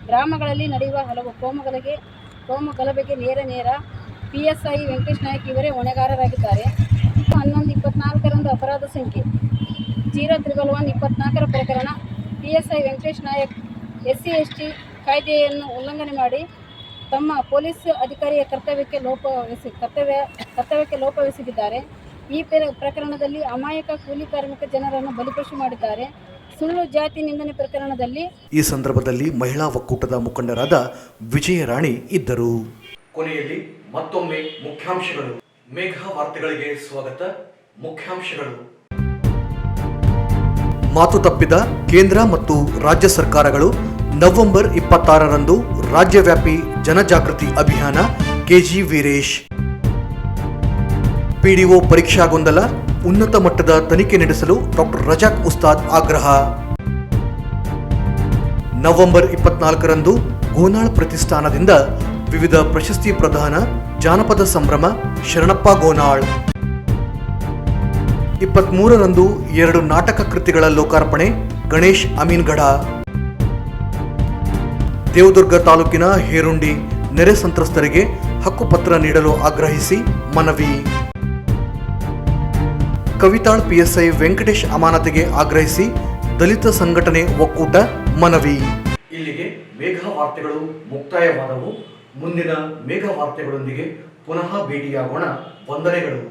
ಗ್ರಾಮಗಳಲ್ಲಿ ನಡೆಯುವ ಹಲವು ಕೋಮು ಗಲಭೆಗೆ ನೇರ PSI ವೆಂಕಟೇಶ್ ನಾಯಕ್ ಇವರೇ ಹೊಣೆಗಾರರಾಗಿದ್ದಾರೆ. 11/24 ಅಪರಾಧ ಸಂಖ್ಯೆ 011/24 ಪ್ರಕರಣ PSI ವೆಂಕಟೇಶ್ ನಾಯಕ್ SC/ST ಕಾಯ್ದೆಯನ್ನು ಉಲ್ಲಂಘನೆ ಮಾಡಿ ತಮ್ಮ ಪೊಲೀಸ್ ಅಧಿಕಾರಿಯ ಕರ್ತವ್ಯಕ್ಕೆ ಲೋಪವೆಸಗಿದ್ದಾರೆ. ಈ ಪ್ರಕರಣದಲ್ಲಿ ಅಮಾಯಕ ಕೂಲಿ ಕಾರ್ಮಿಕ ಜನರನ್ನು ಬಲಿಪಶು ಮಾಡಿದ್ದಾರೆ. ಸುಳ್ಳು ಜಾತಿ ನಿಂದನೆ ಪ್ರಕರಣದಲ್ಲಿ ಈ ಸಂದರ್ಭದಲ್ಲಿ ಮಹಿಳಾ ಒಕ್ಕೂಟದ ಮುಖಂಡರಾದ ವಿಜಯರಾಣಿ ಇದ್ದರು. ಕೊನೆಯಲ್ಲಿ ಮತ್ತೊಮ್ಮೆ ಮುಖ್ಯಾಂಶಗಳು. ಮೇಘ ವಾರ್ತೆಗಳಿಗೆ ಸ್ವಾಗತ. ಮುಖ್ಯಾಂಶಗಳು: ಮಾತು ತಪ್ಪಿದ ಕೇಂದ್ರ ಮತ್ತು ರಾಜ್ಯ ಸರ್ಕಾರಗಳು. ನವೆಂಬರ್ 26ರಂದು ರಾಜ್ಯವ್ಯಾಪಿ ಜನಜಾಗೃತಿ ಅಭಿಯಾನ. KG ವೀರೇಶ್. PDO ಪರೀಕ್ಷಾ ಗೊಂದಲ, ಉನ್ನತ ಮಟ್ಟದ ತನಿಖೆ ನಡೆಸಲು ಡಾಕ್ಟರ್ ರಜಾಕ್ ಉಸ್ತಾದ್ ಆಗ್ರಹ. ನವೆಂಬರ್ 24ರಂದು ಗೋನಾಳ್ ಪ್ರತಿಷ್ಠಾನದಿಂದ ವಿವಿಧ ಪ್ರಶಸ್ತಿ ಪ್ರದಾನ. ಜಾನಪದ ಸಂಭ್ರಮ, ಶರಣಪ್ಪ ಗೋನಾಳ್. 23ರಂದು 2 ನಾಟಕ ಕೃತಿಗಳ ಲೋಕಾರ್ಪಣೆ. ಗಣೇಶ್ ಅಮೀನ್ಗಢ. ದೇವದುರ್ಗ ತಾಲೂಕಿನ ಹೇರುಂಡಿ ನೆರೆ ಸಂತ್ರಸ್ತರಿಗೆ ಹಕ್ಕುಪತ್ರ ನೀಡಲು ಆಗ್ರಹಿಸಿ ಮನವಿ. ಕವಿತಾಳ್ PSI ವೆಂಕಟೇಶ್ ಅಮಾನತಿಗೆ ಆಗ್ರಹಿಸಿ ದಲಿತ ಸಂಘಟನೆ ಒಕ್ಕೂಟ ಮನವಿ. ಇಲ್ಲಿಗೆ ಮೇಘ ವಾರ್ತೆಗಳು ಮುಕ್ತಾಯವಾದವು. ಮುಂದಿನ ಮೇಘ ವಾರ್ತೆಗಳೊಂದಿಗೆ ಪುನಃ ಭೇಟಿಯಾಗೋಣ. ವಂದನೆಗಳು.